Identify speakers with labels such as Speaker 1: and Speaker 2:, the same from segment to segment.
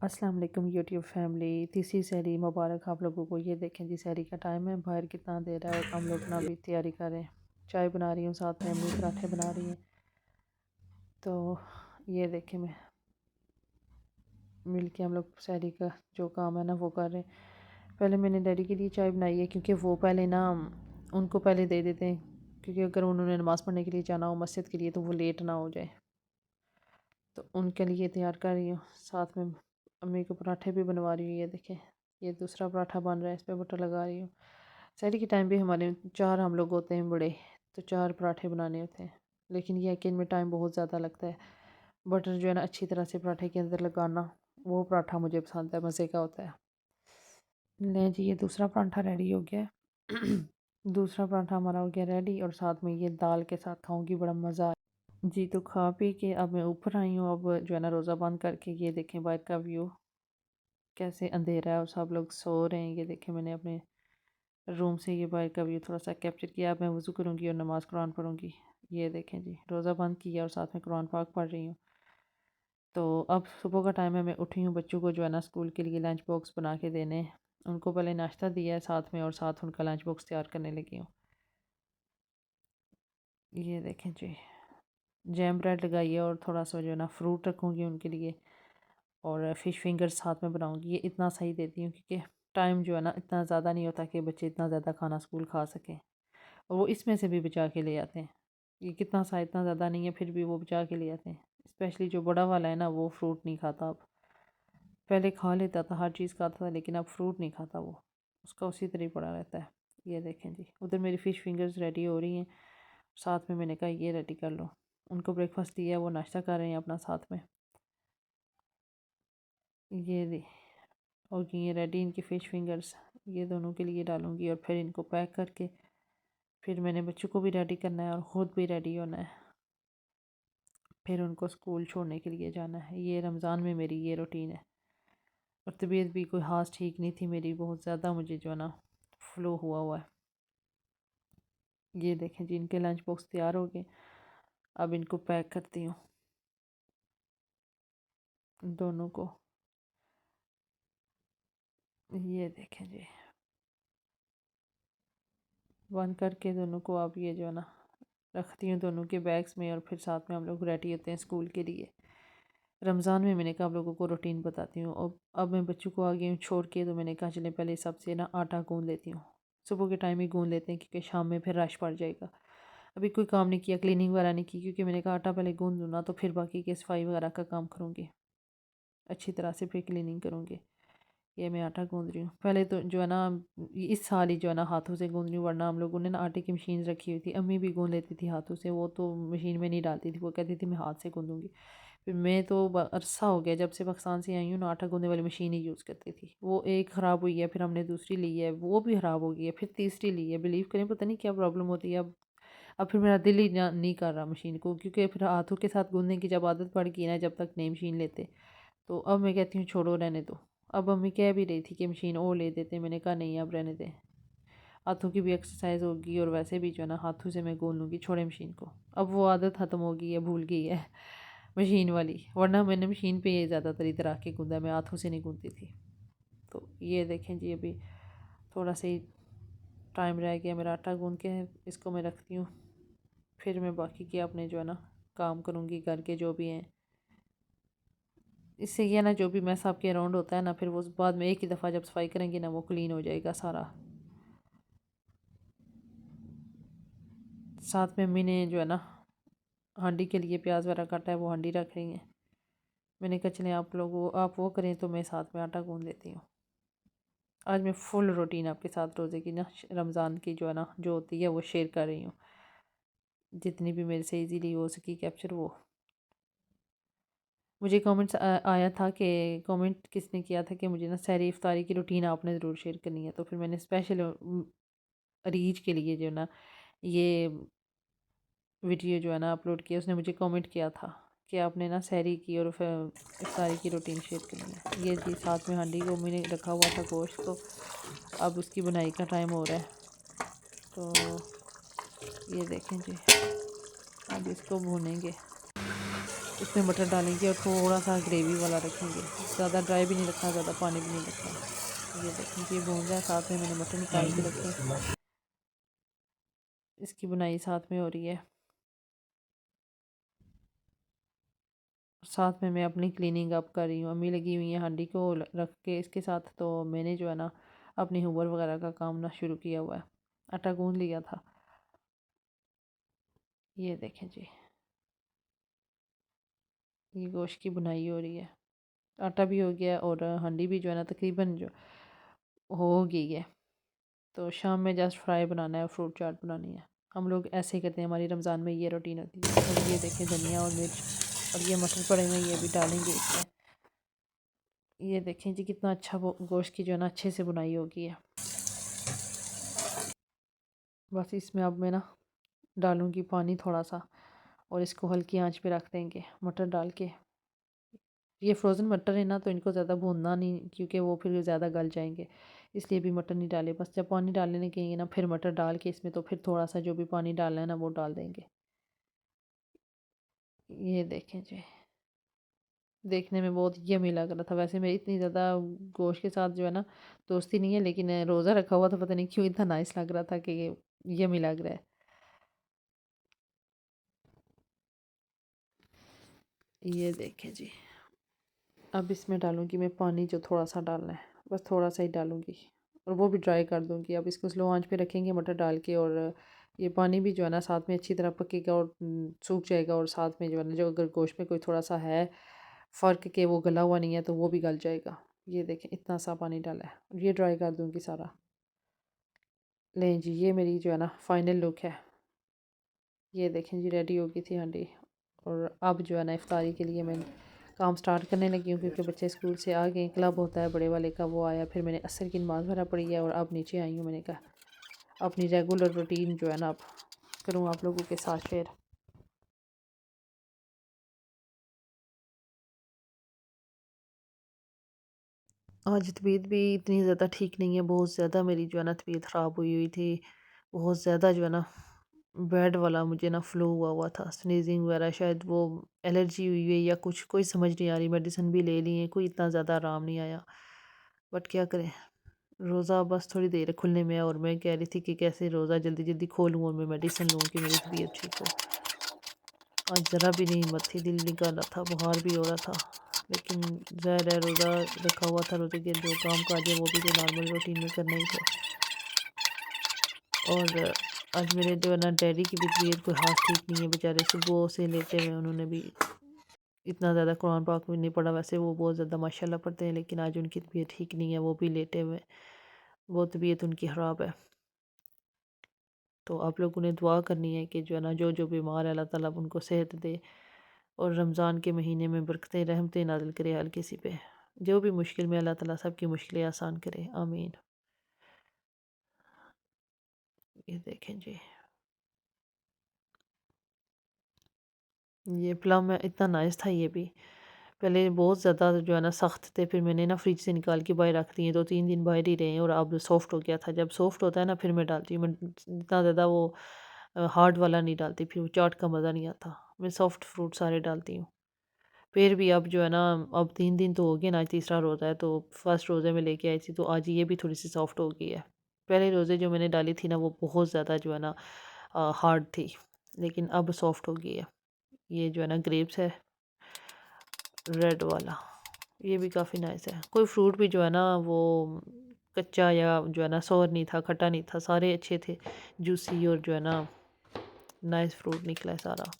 Speaker 1: अस्सलाम वालेकुम YouTube family. तीसरी सहरी मुबारक आप लोगों को। ये देखें जी, सहरी का टाइम है, बाहर कितना देर है और हम लोग ना भी तैयारी कर रहे हैं। चाय बना रही हूँ, साथ में अम्मी पराठे बना रही हैं। तो ये देखें, मैं मिल के हम लोग सहरी का जो काम है ना वो कर रहे हैं। पहले मैंने डैडी के लिए चाय बनाई है, क्योंकि वो पहले ना उनको पहले दे देते हैं, क्योंकि अगर उन्होंने नमाज़ पढ़ने के लिए जाना हो मस्जिद के लिए तो वो लेट ना हो जाए। तो उनके लिए तैयार कर रही हूँ, साथ में अम्मी को पराठे भी बनवा रही हूँ। ये देखें, ये दूसरा पराठा बन रहा है, इस पर बटर लगा रही हूँ। सहरी के टाइम भी हमारे 4 हम लोग होते हैं बड़े, तो 4 पराठे बनाने होते हैं। लेकिन ये है कि इनमें टाइम बहुत ज़्यादा लगता है। बटर जो है ना अच्छी तरह से पराठे के अंदर लगाना, वो पराठा मुझे पसंद है, मज़े का होता है। लें जी, ये दूसरा पराठा रेडी हो गया है। दूसरा पराठा हमारा हो गया रेडी, और साथ में ये दाल के साथ खाऊंगी, बड़ा मज़ा आए जी। तो खा पी के अब मैं ऊपर आई हूँ। अब जो है ना रोज़ा बंद करके, ये देखें बाहर का व्यू, कैसे अंधेरा है और सब लोग सो रहे हैं। ये देखें, मैंने अपने रूम से ये बाहर का व्यू थोड़ा सा कैप्चर किया। अब मैं वज़ू करूँगी और नमाज़ कुरान पढ़ूँगी। ये देखें जी, रोज़ा बंद किया और साथ में कुरान पाक पढ़ रही हूँ। तो अब सुबह का टाइम है, मैं उठी हूँ बच्चों को जो है ना स्कूल के लिए लंच बॉक्स बना के देने हैं। उनको पहले नाश्ता दिया है साथ में, और साथ उनका लंच बॉक्स तैयार करने लगी हूँ। ये देखें जी, जैम ब्रेड लगाई है और थोड़ा सा जो है ना फ्रूट रखूँगी उनके लिए, और फ़िश फिंगर्स साथ में बनाऊँगी। ये इतना सही देती हूँ, क्योंकि टाइम जो है ना इतना ज़्यादा नहीं होता कि बच्चे इतना ज़्यादा खाना स्कूल खा सकें। और वो इसमें से भी बचा के ले आते हैं। ये कितना सा इतना ज़्यादा नहीं है, फिर भी वो बचा के ले आते हैं। स्पेशली जो बड़ा वाला है ना, वो फ्रूट नहीं खाता अब। पहले खा लेता था, हर चीज़ खाता था, लेकिन अब फ्रूट नहीं खाता वो, उसका उसी तरह ही पड़ा रहता है। ये देखें जी, उधर मेरी फ़िश फिंगर्स रेडी हो रही हैं। साथ में मैंने कहा ये रेडी कर लो। उनको ब्रेकफास्ट दिया, वो नाश्ता कर रहे हैं अपना साथ में। ये दे और ये रेडी इनकी फ़िश फिंगर्स, ये दोनों के लिए डालूँगी, और फिर इनको पैक करके फिर मैंने बच्चों को भी रेडी करना है और ख़ुद भी रेडी होना है। फिर उनको स्कूल छोड़ने के लिए जाना है। ये रमज़ान में मेरी ये रूटीन है। और तबीयत भी कोई ख़ास ठीक नहीं थी मेरी, बहुत ज़्यादा मुझे जो है ना फ्लू हुआ हुआ है। ये देखें जी, इनके लंच बॉक्स तैयार हो गए। अब इनको पैक करती हूँ दोनों को। ये देखें जी, बंद करके दोनों को अब ये जो है ना रखती हूँ दोनों के बैग्स में, और फिर साथ में हम लोग रेडी होते हैं स्कूल के लिए। रमज़ान में मैंने कहा आप लोगों को रूटीन बताती हूँ। अब मैं बच्चों को आ गई हूँ छोड़ के, तो मैंने कहा चले पहले सबसे ना आटा गूँध लेती हूँ। सुबह के टाइम ही गूँध लेते हैं, क्योंकि शाम में फिर रश पड़ जाएगा। अभी कोई काम नहीं किया, क्लीनिंग वगैरह नहीं की, क्योंकि मैंने कहा आटा पहले गूँध लूँ ना, तो फिर बाकी के सफाई वगैरह का काम करूँगी अच्छी तरह से, फिर क्लीनिंग करूँगी। ये मैं आटा गूँध रही हूँ। पहले तो जो है ना इस साल ही जो है ना हाथों से गूँध रही हूँ, वरना हम लोगों ने ना आटे की मशीन रखी हुई थी। अम्मी भी गूँध लेती थी हाथों से, वो तो मशीन में नहीं डालती थी, वो कहती थी मैं हाथ से गूँधूँगी। फिर मैं तो अरसा हो गया जब से पाकिस्तान से आई हूँ ना, आटा गूँधने वाली मशीन ही यूज़ करती थी। वो एक ख़राब हुई है, फिर हमने दूसरी ली है, वो भी ख़राब हो गई है, फिर तीसरी ली है। बिलीव करें, पता नहीं क्या प्रॉब्लम होती है अब फिर मेरा दिल ही नहीं कर रहा मशीन को, क्योंकि फिर हाथों के साथ गूँधने की जब आदत पड़ गई ना, जब तक नई मशीन लेते, तो अब मैं कहती हूँ छोड़ो, रहने दो। अब मम्मी कह भी रही थी कि मशीन और ले देते, मैंने कहा नहीं, अब रहने दें। हाथों की भी एक्सरसाइज होगी, और वैसे भी जो है ना हाथों से मैं गूँध लूँगी, छोड़े मशीन को। अब वो आदत ख़त्म हो गई है, भूल गई है मशीन वाली, वरना मैंने मशीन पे ये ज़्यादातर इधर आके गूँधा, मैं हाथों से नहीं गूँधती थी। तो ये देखें जी, अभी थोड़ा सा ही टाइम रह गया मेरा आटा गूँध के, इसको मैं रखती हूँ। फिर मैं बाकी के अपने जो है ना काम करूँगी, घर के जो भी हैं। इससे ये ना जो भी मैस आपके अराउंड होता है ना, फिर वो बाद में एक ही दफ़ा जब सफाई करेंगे ना, वो क्लीन हो जाएगा सारा। साथ में अम्मी ने जो है ना हांडी के लिए प्याज वगैरह काटा है, वो हांडी रख रही हैं। मैंने कहा चलें आप वो करें, तो मैं साथ में आटा गूँध देती हूँ। आज मैं फुल रूटीन आपके साथ रोज़े की ना, रमज़ान की जो है ना जो होती है वो शेयर कर रही हूँ, जितनी भी मेरे से इजीली हो सकी कैप्चर वो। मुझे कमेंट्स आया था कि कमेंट किसने किया था कि मुझे ना सहरी इफ्तारी की रूटीन आपने ज़रूर शेयर करनी है, तो फिर मैंने स्पेशल रीच के लिए जो है ना ये वीडियो जो है ना अपलोड किया। उसने मुझे कमेंट किया था कि आपने ना सहरी की और इफ्तारी की रूटीन शेयर करनी है। ये जी, साथ में हांडी को मैंने रखा हुआ था गोश्त को, अब उसकी बुनाई का टाइम हो रहा है। तो ये देखें जी, अब इसको भूनेंगे। इसमें मटर डालेंगे और थोड़ा सा ग्रेवी वाला रखेंगे, ज़्यादा ड्राई भी नहीं रखना, ज़्यादा पानी भी नहीं रखना। ये देखें, ये भून रहा है, साथ में मैंने मटर निकाल के रखे, इसकी बुनाई साथ में हो रही है। साथ में मैं अपनी क्लीनिंग अप कर रही हूँ। अम्मी लगी हुई है हांडी को रख के इसके साथ, तो मैंने जो है ना अपनी हुबर वगैरह का काम ना शुरू किया हुआ है। आटा गूंद लिया था। ये देखें जी, ये गोश्त की बुनाई हो रही है। आटा भी हो गया और हांडी भी जो है ना तकरीबन जो हो गई है। तो शाम में जस्ट फ्राई बनाना है, फ्रूट चाट बनानी है। हम लोग ऐसे ही करते हैं, हमारी रमज़ान में ये रूटीन होती है। और ये देखें धनिया और मिर्च और ये मटर पड़े हुए हैं, ये भी डालेंगे इसमें। ये देखें जी कितना अच्छा वो गोश्त की जो है ना अच्छे से बुनाई होगी है। बस इसमें अब मैं ना डालूँगी पानी थोड़ा सा और इसको हल्की आंच पे रख देंगे मटर डाल के। ये फ्रोज़न मटर है ना, तो इनको ज़्यादा भूनना नहीं, क्योंकि वो फिर ज़्यादा गल जाएंगे, इसलिए भी मटर नहीं डाले। बस जब पानी डालने लगेंगे ना फिर मटर डाल के इसमें, तो फिर थोड़ा सा जो भी पानी डालना है ना वो डाल देंगे। ये देखें जी, देखने में बहुत यम्मी लग रहा था। वैसे मेरी इतनी ज़्यादा गोश्त के साथ जो है ना दोस्ती नहीं है, लेकिन रोज़ा रखा हुआ था, पता नहीं क्यों इतना नाइस लग रहा था कि ये यम्मी लग रहा है। ये देखें जी, अब इसमें डालूंगी मैं पानी, जो थोड़ा सा डालना है, बस थोड़ा सा ही डालूंगी और वो भी ड्राई कर दूंगी। अब इसको स्लो आंच पे रखेंगे मटर डाल के, और ये पानी भी जो है ना साथ में अच्छी तरह पकेगा और सूख जाएगा। और साथ में जो है ना, जो अगर गोश्त में कोई थोड़ा सा है फ़र्क के वो गला हुआ नहीं है, तो वो भी गल जाएगा। ये देखें इतना सा पानी डाला है और ये ड्राई कर दूंगी सारा। लें जी, ये मेरी जो है ना फाइनल लुक है। ये देखें जी, रेडी हो गई थी हांडी। और अब जो है ना इफ्तारी के लिए मैं काम स्टार्ट करने लगी हूँ, क्योंकि बच्चे स्कूल से आ गए। क्लब होता है बड़े वाले का, वो आया, फिर मैंने असर की नमाज़ भरा पड़ी है और अब नीचे आई हूँ। मैंने कहा अपनी रेगुलर रूटीन जो है ना अब करूँ आप लोगों के साथ शेयर। आज तबीयत भी इतनी ज़्यादा ठीक नहीं है, बहुत ज़्यादा मेरी जो है ना तबीयत ख़राब हुई हुई थी। बहुत ज़्यादा जो है ना बैड वाला मुझे ना फ्लू हुआ था, स्नीजिंग वगैरह, शायद वो एलर्जी हुई है या कुछ, कोई समझ नहीं आ रही। मेडिसिन भी ले ली है, कोई इतना ज़्यादा आराम नहीं आया। बट क्या करें, रोज़ा बस थोड़ी देर खुलने में है और मैं कह रही थी कि कैसे रोज़ा जल्दी जल्दी खोलूँ और मैं मेडिसिन लूँ कि मेरी तबीयत ठीक हो। आज ज़रा भी नहीं हिम्मत थी, दिल नहीं कर रहा था, बुखार भी हो रहा था। लेकिन ज़ाहिर है रोज़ा रखा हुआ था, रोज़े के जो काम काज है वो भी तो नॉर्मल रूटीन में करने ही थे। और आज मेरे जो है ना डैडी की भी तबीयत कोई खास ठीक नहीं है, बेचारे सुबह से लेटे हुए, उन्होंने भी इतना ज़्यादा कुरान पाक में नहीं पढ़ा। वैसे वो बहुत ज़्यादा माशाल्लाह पढ़ते हैं, लेकिन आज उनकी तबीयत ठीक नहीं है, वो भी लेटे हुए, वो तबीयत उनकी ख़राब है। तो आप लोगों ने दुआ करनी है कि जो है ना जो जो बीमार है अल्लाह ताला उनको सेहत दे और रमज़ान के महीने में बरकतें रहमतें नाज़िल करे हर किसी पे। जो भी मुश्किल में अल्लाह ताला सबकी मुश्किलें आसान करे, आमीन। ये देखें जी, ये प्लम है, इतना नाइस था ये भी। पहले बहुत ज़्यादा जो है ना सख्त थे, फिर मैंने ना फ्रिज से निकाल के बाहर रख दिए, 2-3 दिन बाहर ही रहे हैं और अब सॉफ्ट हो गया था। जब सॉफ्ट होता है ना फिर मैं डालती हूँ। मैं इतना ज़्यादा वो हार्ड वाला नहीं डालती, फिर वो चाट का मज़ा नहीं आता। मैं सॉफ्ट फ्रूट सारे डालती हूँ। फिर भी अब जो है ना, अब 3 दिन तो हो गए ना, आज तीसरा रोज़ा है, तो फर्स्ट रोज़े में लेके आई थी, तो आज ये भी थोड़ी सी सॉफ्ट हो गई है। पहले रोज़े जो मैंने डाली थी ना वो बहुत ज़्यादा जो है ना हार्ड थी, लेकिन अब सॉफ्ट हो गई है। ये जो है ना ग्रेप्स है, रेड वाला, ये भी काफ़ी नाइस है। कोई फ्रूट भी जो है ना वो कच्चा या जो है ना सोर नहीं था, खट्टा नहीं था, सारे अच्छे थे, जूसी, और जो है ना नाइस फ्रूट निकला है सारा।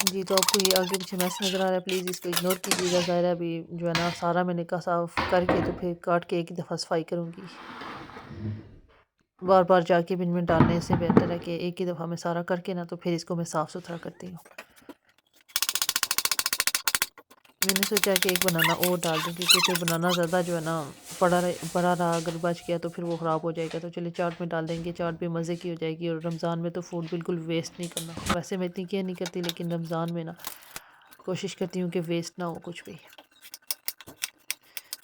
Speaker 1: जी, तो आपको ये आगे पीछे मैस नज़र आ रहा है, प्लीज़ इसको इग्नोर कीजिएगा। ज़ाहिर है अभी जो है ना सारा मैंने कहा साफ़ करके तो फिर काट के एक ही दफ़ा सफाई करूँगी। बार बार जाके भी इनमें डालने से बेहतर है कि एक ही दफ़ा मैं सारा करके ना, तो फिर इसको मैं साफ़ सुथरा करती हूँ। मैंने सोचा कि एक बनाना और डाल दूँ, क्योंकि फिर बनाना ज़्यादा जो है ना पड़ा रहा, अगर बच गया तो फिर वो ख़राब हो जाएगा। तो चलिए चाट में डाल देंगे, चाट भी मज़े की हो जाएगी। और रमज़ान में तो फूड बिल्कुल वेस्ट नहीं करना। वैसे मैं इतनी केयर नहीं करती, लेकिन रमज़ान में ना कोशिश करती हूँ कि वेस्ट ना हो कुछ भी।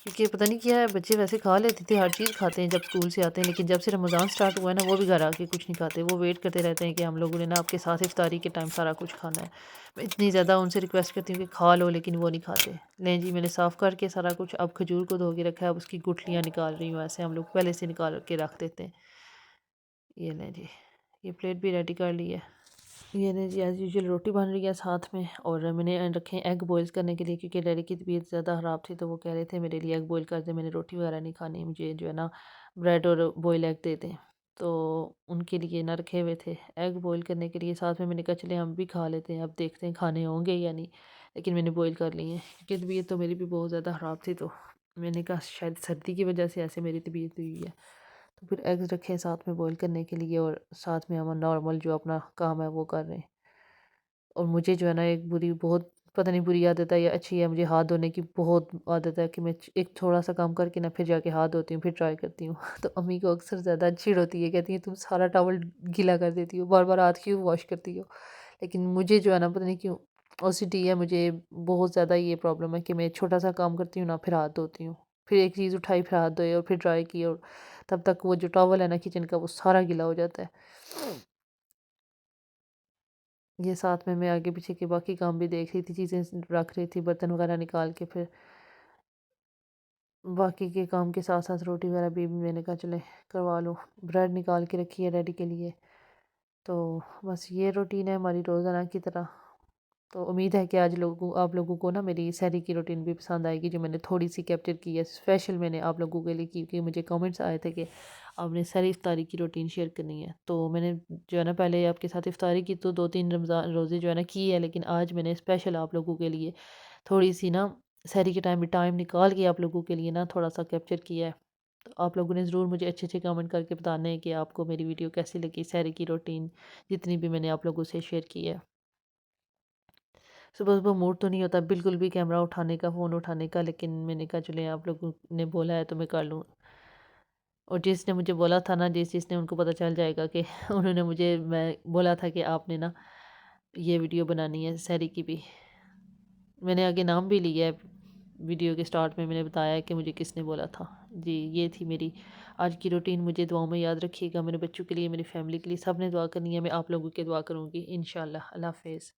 Speaker 1: क्योंकि पता नहीं क्या है, बच्चे वैसे खा लेते थे, हर चीज़ खाते हैं जब स्कूल से आते हैं, लेकिन जब से रमज़ान स्टार्ट हुआ है ना, वो भी घर आके कुछ नहीं खाते। वो वेट करते रहते हैं कि हम लोगों ने ना आपके साथ इफ्तारी के टाइम सारा कुछ खाना है। मैं इतनी ज़्यादा उनसे रिक्वेस्ट करती हूँ कि खा लो, लेकिन वो नहीं खाते। लें जी, मैंने साफ़ करके सारा कुछ, अब खजूर को धो के रखा है, अब उसकी गुठलियाँ निकाल रही हूँ। ऐसे हम लोग पहले से निकाल के रख देते हैं। ये लें जी, ये प्लेट भी रेडी कर ली है। ये नहीं जी, एज़ यूजुअल रोटी बन रही है साथ में, और मैंने रखे एग बॉईल करने के लिए, क्योंकि डैडी की तबीयत ज़्यादा ख़राब थी, तो वो कह रहे थे मेरे लिए एग बॉईल कर दे, मैंने रोटी वगैरह नहीं खानी, मुझे जो है ना ब्रेड और बॉईल एग दे दें। तो उनके लिए ना रखे हुए थे एग बॉईल करने के लिए, साथ में मैंने कहा चले हम भी खा लेते हैं, अब देखते हैं खाने होंगे या नहीं, लेकिन मैंने बॉईल कर लिए हैं क्योंकि तबीयत तो मेरी भी बहुत ज़्यादा ख़राब थी, तो मैंने कहा शायद सर्दी की वजह से ऐसे मेरी तबीयत हुई है। तो फिर एग्स रखे हैं साथ में बॉईल करने के लिए, और साथ में हम नॉर्मल जो अपना काम है वो कर रहे हैं। और मुझे जो है ना एक बुरी, बहुत पता नहीं बुरी आदत है या अच्छी है, मुझे हाथ धोने की बहुत आदत है कि मैं एक थोड़ा-सा काम करके ना फिर जाके हाथ धोती हूँ, फिर ट्राई करती हूँ। तो अम्मी को अक्सर ज़्यादा चिढ़ होती है, कहती हैं तुम सारा टॉवल गीला कर देती हो, बार-बार हाथ क्यों वॉश करती हो? लेकिन मुझे जो है ना पता नहीं क्यों ओसीडी है, मुझे बहुत ज़्यादा ये प्रॉब्लम है कि मैं छोटा-सा काम करती हूँ ना, फिर हाथ धोती हूँ। फिर एक चीज़ उठाई, फिर हाथ धोए और फिर ड्राई की, और तब तक वो जो टॉवल है ना किचन का, वो सारा गीला हो जाता है। ये साथ में मैं आगे पीछे के बाकी काम भी देख रही थी, चीज़ें रख रही थी, बर्तन वगैरह निकाल के, फिर बाकी के काम के साथ साथ रोटी वगैरह भी मैंने कहा चले करवा लो। ब्रेड निकाल के रखी है डैडी के लिए। तो बस ये रूटीन है हमारी रोज़ाना की तरह। तो उम्मीद है कि आज आप लोगों को ना मेरी सहरी की रूटीन भी पसंद आएगी, जो मैंने थोड़ी सी कैप्चर की है, स्पेशल मैंने आप लोगों के लिए की, क्योंकि मुझे कमेंट्स आए थे कि आपने सहरी इफ्तारी की रूटीन शेयर करनी है। तो मैंने जो है ना पहले आपके साथ इफ्तारी की, तो 2-3 रमज़ान रोज़े जो है ना की है, लेकिन आज मैंने स्पेशल आप लोगों के लिए थोड़ी सी ना सहरी के टाइम में टाइम निकाल के आप लोगों के लिए ना थोड़ा सा कैप्चर किया है। तो आप लोगों ने ज़रूर मुझे अच्छे अच्छे कमेंट करके बताना है कि आपको मेरी वीडियो कैसी लगी, सहरी की रूटीन जितनी भी मैंने आप लोगों से शेयर की है। सुबह-सुबह मूड तो नहीं होता बिल्कुल भी कैमरा उठाने का, फ़ोन उठाने का, लेकिन मैंने कहा चलिए आप लोगों ने बोला है तो मैं कर लूँ। और जिसने मुझे बोला था ना, जिसने उनको पता चल जाएगा कि उन्होंने मुझे, मैं बोला था कि आपने ना ये वीडियो बनानी है सहरी की भी। मैंने आगे नाम भी लिया है, वीडियो के स्टार्ट में मैंने बताया है कि मुझे किसने बोला था। जी, ये थी मेरी आज की रूटीन, मुझे दुआओं में याद रखिएगा, मेरे बच्चों के लिए, मेरी फैमिली के लिए, सब ने दुआ करनी है, मैं आप लोगों की दुआ करूँगी इंशाल्लाह। अल्लाह हाफ़िज़।